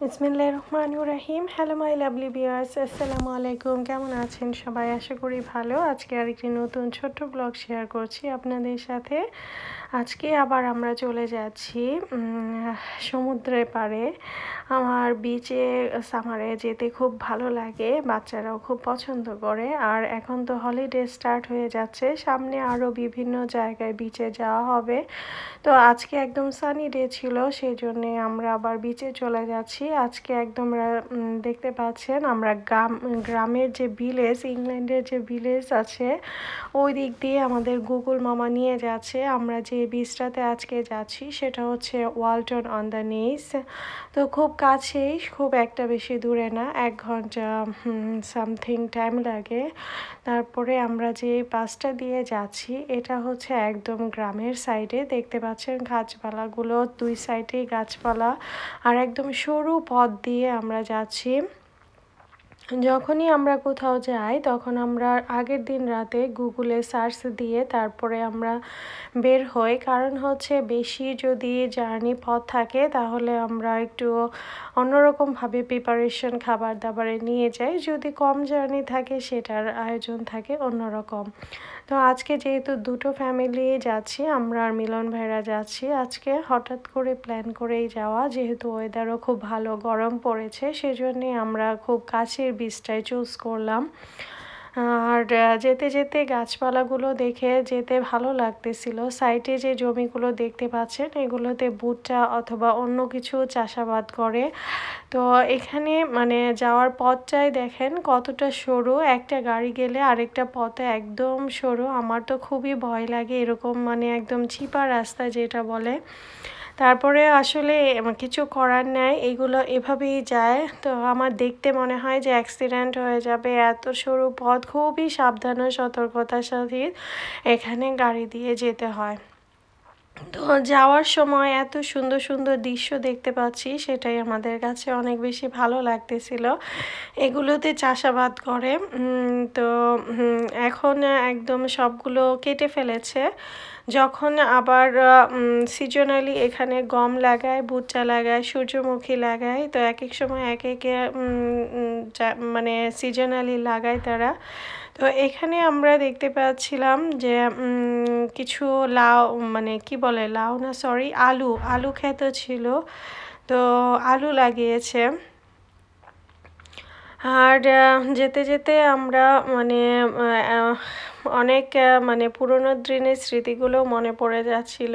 বিসমিল্লাহির রহমানির রহিম। Hello my lovely viewers, আসসালামু আলাইকুম। কেমন আছেন সবাই? আশা করি ভালো। আজকে আরেকটি নতুন ছোট্ট ব্লগ শেয়ার করছি আপনাদের সাথে। আজকে আবার আমরা চলে যাচ্ছি সমুদ্রের পাড়ে। আমার বিচে সামারে যেতে খুব ভালো লাগে, বাচ্চারাও খুব পছন্দ করে। আর এখন তো হলিডে স্টার্ট হয়ে যাচ্ছে, সামনে আরও বিভিন্ন জায়গায় বিচে যাওয়া হবে। তো আজকে একদম সানি ডে ছিল, সেই জন্যে আমরা আবার বিচে চলে যাচ্ছি। আজকে একদম দেখতে পাচ্ছেন আমরা গ্রামের যে ভিলেজ, ইংল্যান্ডের যে ভিলেজ আছে ওই দিক দিয়ে আমাদের গুগল মামা নিয়ে যাচ্ছে। আমরা যে বিচটাতে আজকে যাচ্ছি সেটা হচ্ছে ওয়ালটন অন দ্য নিস। তো খুব কাছেই, খুব একটা বেশি দূরে না, 1 ঘন্টা সামথিং টাইম লাগে। তারপরে আমরা যে বাসটা দিয়ে যাচ্ছি এটা হচ্ছে একদম গ্রামের সাইডে। দেখতে পাচ্ছেন গাছপালাগুলো, 2 সাইডেই গাছপালা, আর একদম সরু পথ দিয়ে আমরা যাচ্ছি। যখনই আমরা কোথাও যাই তখন আমরা আগের দিন রাতে গুগলে সার্চ দিয়ে তারপরে আমরা বের হই, কারণ হচ্ছে বেশি যদি জার্নি পথ থাকে তাহলে আমরা একটু অন্যরকমভাবে প্রিপারেশন খাবার দাবারে নিয়ে যাই, যদি কম জার্নি থাকে সেটার আয়োজন থাকে অন্যরকম। তো আজকে যেহেতু দুটো ফ্যামিলি যাচ্ছি, আমরা আর মিলন ভাইরা যাচ্ছি। আজকে হঠাৎ করে প্ল্যান করেই যাওয়া, যেহেতু ওয়েদারও খুব ভালো, গরম পড়েছে, সেজন্যে আমরা খুব কাছের বিচটাই চুজ করলাম। আর যেতে যেতে গাছপালাগুলো দেখে যেতে ভালো লাগতেছিল। সাইডে যে জমিগুলো দেখতে পাচ্ছেন এগুলোতে ভুট্টা অথবা অন্য কিছু চাষাবাদ করে। তো এখানে মানে যাওয়ার পথটাই দেখেন কতটা সরু, একটা গাড়ি গেলে আরেকটা পথে একদম সরু। আমার তো খুবই ভয় লাগে এরকম, মানে একদম চিপা রাস্তা যেটা বলে। তারপরে আসলে কিছু করার নেই, এগুলো এভাবেই যায়। তো আমার দেখতে মনে হয় যে অ্যাক্সিডেন্ট হয়ে যাবে, এত সরু পথ, খুবই সাবধান ও সতর্কতার সাথে এখানে গাড়ি দিয়ে যেতে হয়। তো যাওয়ার সময় এত সুন্দর সুন্দর দৃশ্য দেখতে পাচ্ছি, সেটাই আমাদের কাছে অনেক বেশি ভালো লাগতেছিল। এগুলোতে চাষাবাদ করে, তো এখন একদম সবগুলো কেটে ফেলেছে। যখন আবার সিজনালি এখানে গম লাগায়, ভুট্টা লাগায়, সূর্যমুখী লাগায়, তো এক এক সময় এক এক মানে সিজনালি লাগায় তারা। তো এখানে আমরা দেখতে পাচ্ছিলাম যে কিছু লাউ, মানে কি বলে লাউ না, সরি, আলু ক্ষেত ছিল, তো আলু লাগিয়েছে। আর যেতে যেতে আমরা মানে অনেক মানে পুরোনো দিনের স্মৃতিগুলো মনে পড়ে যাচ্ছিল,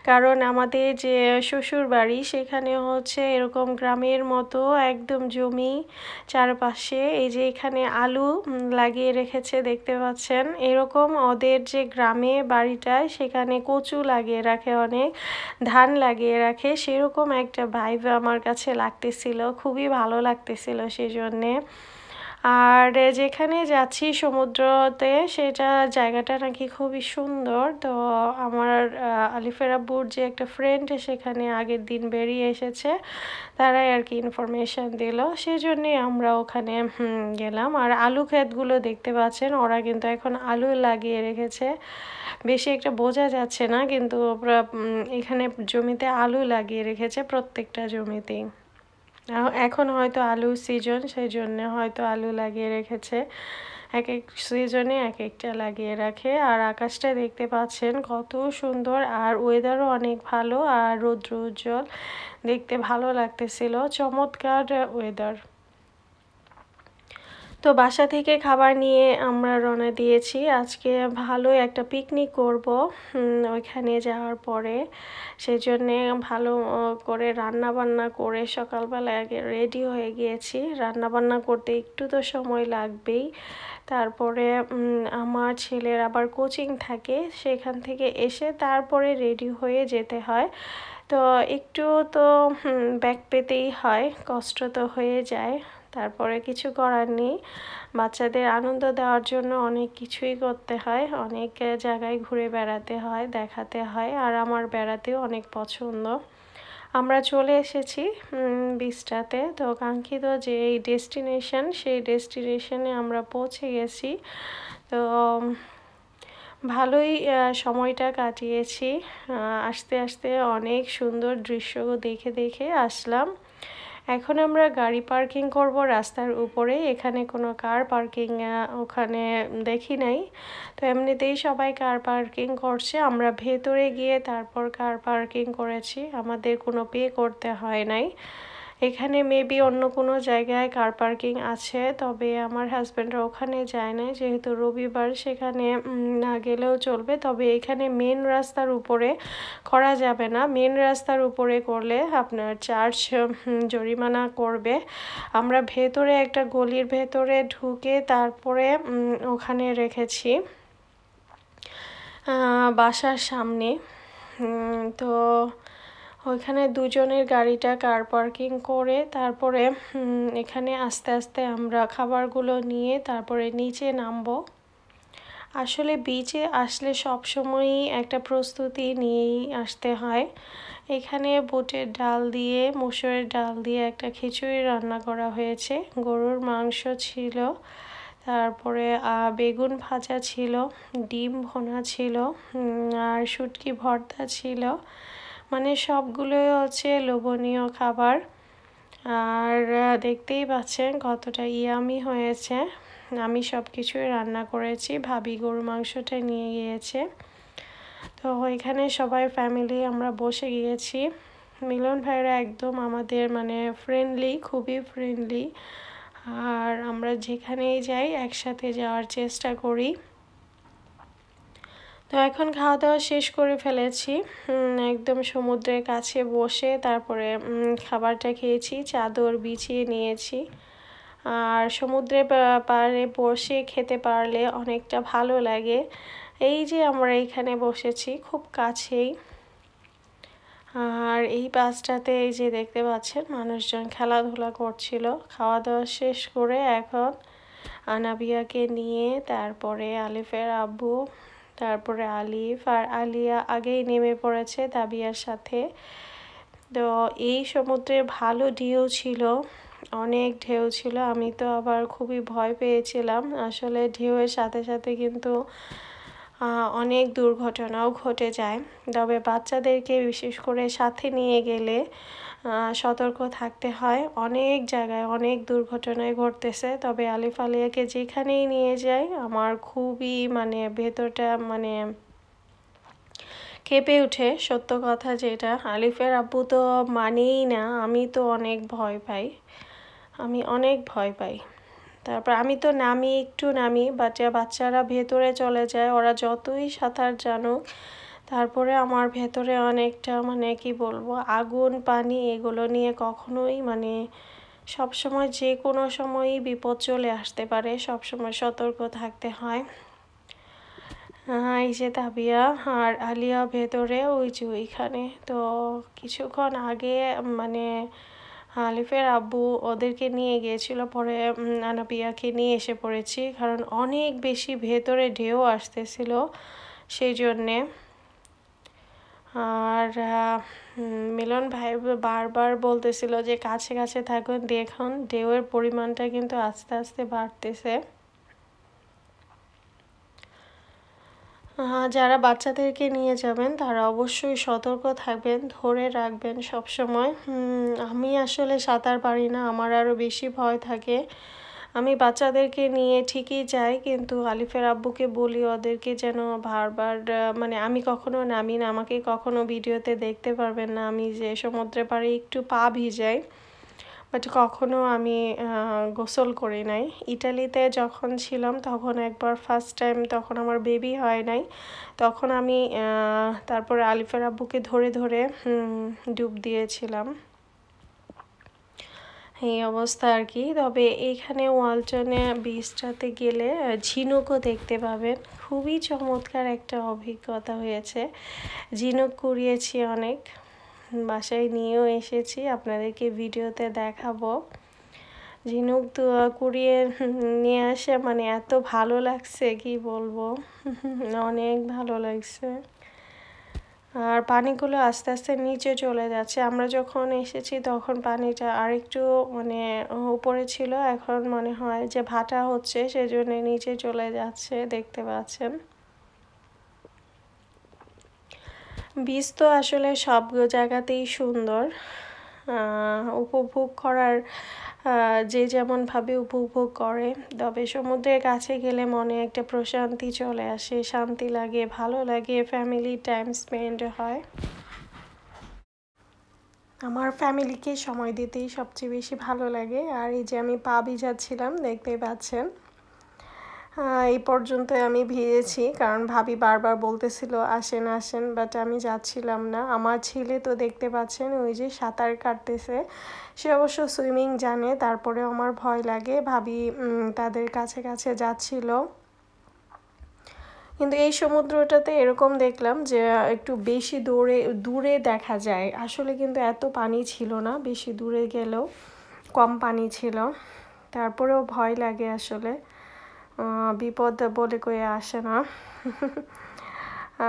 কারণ আমাদের যে শ্বশুর বাড়ি সেখানে হচ্ছে এরকম গ্রামের মতো একদম জমি, চারপাশে এই যে এখানে আলু লাগিয়ে রেখেছে দেখতে পাচ্ছেন, এরকম ওদের যে গ্রামে বাড়িটায় সেখানে কচু লাগিয়ে রাখে, অনেক ধান লাগিয়ে রাখে, সেরকম একটা ভাইব আমার কাছে লাগতেছিল, খুবই ভালো লাগতেছিল সেই জন্যে। আর যেখানে যাচ্ছি সমুদ্রতে, সেটা জায়গাটা নাকি খুবই সুন্দর। তো আমার আলিফের আব্বুর যে একটা ফ্রেন্ড সেখানে আগের দিন বেরিয়ে এসেছে, তারাই আর কি ইনফরমেশান দিল, সেই জন্যেই আমরা ওখানে গেলাম। আর আলু ক্ষেতগুলো দেখতে পাচ্ছেন, ওরা কিন্তু এখন আলু লাগিয়ে রেখেছে, বেশি একটা বোঝা যাচ্ছে না, কিন্তু ওরা এখানে জমিতে আলু লাগিয়ে রেখেছে প্রত্যেকটা জমিতেই। এখন হয়তো আলুর সিজন, সেই জন্যে হয়তো আলু লাগিয়ে রেখেছে, এক এক সিজনে এক একটা লাগিয়ে রাখে। আর আকাশটা দেখতে পাচ্ছেন কত সুন্দর, আর ওয়েদারও অনেক ভালো, আর রৌদ্র উজ্জ্বল, দেখতে ভালো লাগতেছিল, চমৎকার ওয়েদার। তো বাসা থেকে খাবার নিয়ে আমরা রওনা দিয়েছি। আজকে ভালো একটা পিকনিক করব ওইখানে যাওয়ার পরে, সেজন্যে ভালো করে রান্না বান্না করে সকালবেলা আগে রেডি হয়ে গিয়েছি। রান্না বান্না করতে একটু তো সময় লাগবেই। তারপরে আমার ছেলের আবার কোচিং থাকে, সেখান থেকে এসে তারপরে রেডি হয়ে যেতে হয়। তো একটু তো ব্যাগ পেতেই হয়, কষ্ট তো হয়ে যায়, তারপরে কিছু করার নেই। বাচ্চাদের আনন্দ দেওয়ার জন্য অনেক কিছুই করতে হয়, অনেক জায়গায় ঘুরে বেড়াতে হয়, দেখাতে হয়, আর আমার বেড়াতেও অনেক পছন্দ। আমরা চলে এসেছি বিচটাতে। তো কাঙ্ক্ষিত যে এই ডেস্টিনেশন, সেই ডেস্টিনেশনে আমরা পৌঁছে গেছি। তো ভালোই সময়টা কাটিয়েছি, আসতে আসতে অনেক সুন্দর দৃশ্য দেখে দেখে আসলাম। এখন আমরা গাড়ি পার্কিং করব রাস্তার উপরে। এখানে কোনো কার পার্কিং ওখানে দেখি নাই, তো এমনিতেই সবাই কার পার্কিং করছে। আমরা ভেতরে গিয়ে তারপর কার পার্কিং করেছি, আমাদের কোনো পে করতে হয় নাই। এখানে মেবি অন্য কোনো জায়গায় কার পার্কিং আছে, তবে আমার হাজব্যান্ডরা ওখানে যায় না যেহেতু রবিবার, সেখানে না গেলেও চলবে। তবে এখানে মেন রাস্তার উপরে করা যাবে না, মেন রাস্তার উপরে করলে আপনার চার্জ জরিমানা করবে। আমরা ভেতরে একটা গলির ভেতরে ঢুকে তারপরে ওখানে রেখেছি বাসার সামনে। তো ওইখানে দুজনের গাড়িটা কার পার্কিং করে তারপরে এখানে আস্তে আস্তে আমরা খাবারগুলো নিয়ে তারপরে নিচে নামবো। আসলে বিচে আসলে সবসময়ই একটা প্রস্তুতি নিয়েই আসতে হয়। এখানে বুটের ডাল দিয়ে, মসুরের ডাল দিয়ে একটা খিচুড়ি রান্না করা হয়েছে, গরুর মাংস ছিল, তারপরে বেগুন ভাজা ছিল, ডিম ভোনা ছিল, আর শুটকি ভর্তা ছিল। মানে সবগুলোই হচ্ছে লোভনীয় খাবার। আর দেখতেই পাচ্ছেন কতটা ইয়ামি হয়েছে। আমি সব কিছুই রান্না করেছি, ভাবি গরুর মাংসটা নিয়ে গিয়েছে। তো এখানে সবাই ফ্যামিলি আমরা বসে গিয়েছি। মিলন ভাইরা একদম আমাদের মানে ফ্রেন্ডলি, খুবই ফ্রেন্ডলি। আর আমরা যেখানেই যাই একসাথে যাওয়ার চেষ্টা করি। তো এখন খাওয়া দাওয়া শেষ করে ফেলেছি, একদম সমুদ্রের কাছে বসে তারপরে খাবারটা খেয়েছি, চাদর বিছিয়ে নিয়েছি। আর সমুদ্রের পাড়ে বসে খেতে পারলে অনেকটা ভালো লাগে। এই যে আমরা এখানে বসেছি খুব কাছেই, আর এই পাশটাতে এই যে দেখতে পাচ্ছেন মানুষজন খেলাধুলা করছিল। খাওয়া দাওয়া শেষ করে এখন আনাবিয়াকে নিয়ে তারপরে আলিফের আব্বু, তারপরে আলিফ আর আলিয়া আগেই নেমে পড়েছে তাবিয়ার সাথে। তো এই সমুদ্রে ভালো ঢেউ ছিল, অনেক ঢেউ ছিল। আমি তো আবার খুবই ভয় পেয়েছিলাম। আসলে ঢেউয়ের সাথে সাথে কিন্তু অনেক দুর্ঘটনাও ঘটে যায়। তবে বাচ্চাদেরকে বিশেষ করে সাথে নিয়ে গেলে সতর্ক থাকতে হয়। অনেক জায়গায় অনেক দুর্ঘটনায় ঘটতেছে। তবে আলিফ আলিয়াকে যেখানেই নিয়ে যাই আমার খুবই মানে ভেতরটা মানে কেঁপে উঠে। সত্য কথা যেটা, আলিফের আব্বু তো মানেই না, আমি তো অনেক ভয় পাই, আমি অনেক ভয় পাই। তারপর আমি তো নামি, একটু নামি, বাচ্চারা ভেতরে চলে যায়, ওরা যতই সাঁতার জানুক তারপরে আমার ভেতরে অনেকটা মানে কি বলবো, আগুন পানি এগুলো নিয়ে কখনোই মানে সবসময় যে কোনো সময়ই বিপদ চলে আসতে পারে, সবসময় সতর্ক থাকতে হয়। এই যে তাবিয়া আর আলিয়া ভেতরে, ওই যে ওইখানে। তো কিছুক্ষণ আগে মানে আলিফের আব্বু ওদেরকে নিয়ে গিয়েছিল, পরে আনাবিয়াকে নিয়ে এসে পড়েছি কারণ অনেক বেশি ভেতরে ঢেউ আসতেছিল সেই জন্যে। আর মিলন ভাই বারবার বলতেছিল যে কাছে কাছে থাকুন, দেখুন ঢেউয়ের পরিমাণটা কিন্তু আস্তে আস্তে বাড়তেছে। যারা বাচ্চাদেরকে নিয়ে যাবেন তারা অবশ্যই সতর্ক থাকবেন, ধরে রাখবেন সব সময়। আমি আসলে সাঁতার পারি না, আমার আরও বেশি ভয় থাকে। আমি বাচ্চাদেরকে নিয়ে ঠিকই যাই, কিন্তু আলিফের আব্বুকে বলি ওদেরকে যেন বারবার মানে আমি কখনো নামি না, আমাকে কখনো ভিডিওতে দেখতে পারবেন না আমি যে সমুদ্রে পাড়ে একটু পা ভিজাই, বাট কখনো আমি গোসল করি নাই। ইটালিতে যখন ছিলাম তখন একবার ফার্স্ট টাইম, তখন আমার বেবি হয় নাই, তখন আমি তারপরে আলিফের আব্বুকে ধরে ধরে ডুব দিয়েছিলাম, এই অবস্থা আর কি। তবে এখানে ওয়ালটনে বিচটাতে গেলে ঝিনুকও দেখতে পাবেন, খুবই চমৎকার একটা অভিজ্ঞতা হয়েছে। ঝিনুক কুড়িয়েছি অনেক, বাসায় নিয়েও এসেছি, আপনাদেরকে ভিডিওতে দেখাবো। ঝিনুক কুড়িয়ে নিয়ে আসে মানে এত ভালো লাগছে কি বলবো, অনেক ভালো লাগছে। আর পানিগুলো আস্তে আস্তে নিচে চলে যাচ্ছে, আমরা যখন এসেছি তখন পানিটা আরেকটু মানে উপরে ছিল, এখন মনে হয় যে ভাটা হচ্ছে সেজন্য নিচে চলে যাচ্ছে, দেখতে পাচ্ছেন। বীজ তো আসলে সব জায়গাতেই সুন্দর, উপভোগ করার যে যেমনভাবে উপভোগ করে, তবে সমুদ্রের কাছে গেলে মনে একটা প্রশান্তি চলে আসে, শান্তি লাগে, ভালো লাগে, ফ্যামিলি টাইম স্পেন্ড হয়। আমার ফ্যামিলিকে সময় দিতেই সবচেয়ে বেশি ভালো লাগে। আর এই যে আমি পা ভিজাচ্ছিলাম, দেখতেই পাচ্ছেন। এই পর্যন্ত আমি ভিজেছি, কারণ ভাবি বারবার বলতেছিল আসেন আসেন, বাট আমি যাচ্ছিলাম না। আমার ছেলে তো দেখতে পাচ্ছেন ওই যে সাঁতার কাটতেছে, সে অবশ্য সুইমিং জানে, তারপরেও আমার ভয় লাগে। ভাবি তাদের কাছে কাছে যাচ্ছিল, কিন্তু এই সমুদ্রটাতে এরকম দেখলাম যে একটু বেশি দূরে দেখা যায়। আসলে কিন্তু এত পানি ছিল না, বেশি দূরে গেলেও কম পানি ছিল, তারপরেও ভয় লাগে আসলে। বিপদ বলে কয়ে আসে না।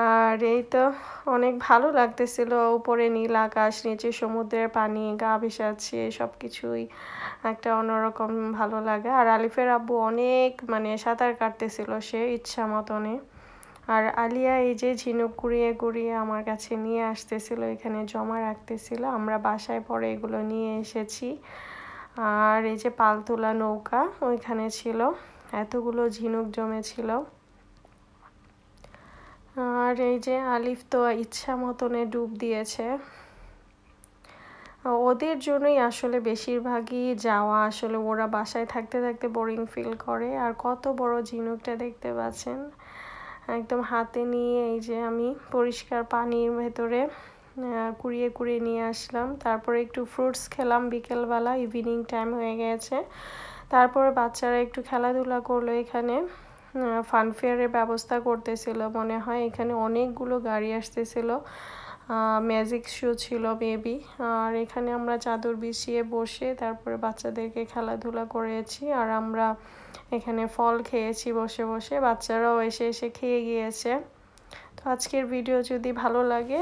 আর এই তো অনেক ভালো লাগতেছিল, উপরে নীল আকাশ, নিচে সমুদ্রের পানি, গা ভেসাচ্ছে, সব কিছুই একটা অন্যরকম ভালো লাগে। আর আলিফের আব্বু অনেক সাঁতার কাটতেছিল সে ইচ্ছা মতনে। আর আলিয়া এই যে ঝিনুক কুড়িয়ে কুড়িয়ে আমার কাছে নিয়ে আসতেছিল, এখানে জমা রাখতেছিল, আমরা বাসায় পরে এগুলো নিয়ে এসেছি। আর এই যে পালতোলা নৌকা ওইখানে ছিল, এতগুলো ঝিনুক জমেছিল। আর এই যে আলিফ তো ইচ্ছা মতনে ডুব দিয়েছে। ওদের জন্যই আসলে বেশিরভাগই যাওয়া, আসলে ওরা বাসায় থাকতে থাকতে বোরিং ফিল করে। আর কত বড় ঝিনুকটা দেখতে পাচ্ছেন, একদম হাতে নিয়ে এই যে আমি পরিষ্কার পানির ভেতরে কুড়িয়ে কুড়িয়ে নিয়ে আসলাম। তারপরে একটু ফ্রুটস খেলাম বিকেলবেলা, ইভিনিং টাইম হয়ে গেছে। তারপরে বাচ্চারা একটু খেলাধুলা করলো। এখানে ফানফেয়ারের ব্যবস্থা করতেছিল মনে হয়, এখানে অনেকগুলো গাড়ি আসতেছিল, ম্যাজিক শো ছিল মেবি। আর এখানে আমরা চাদর বিছিয়ে বসে তারপরে বাচ্চাদেরকে খেলাধুলা করেছি, আর আমরা এখানে ফল খেয়েছি বসে বসে, বাচ্চারাও এসে এসে খেয়ে গিয়েছে। তো আজকের ভিডিও যদি ভালো লাগে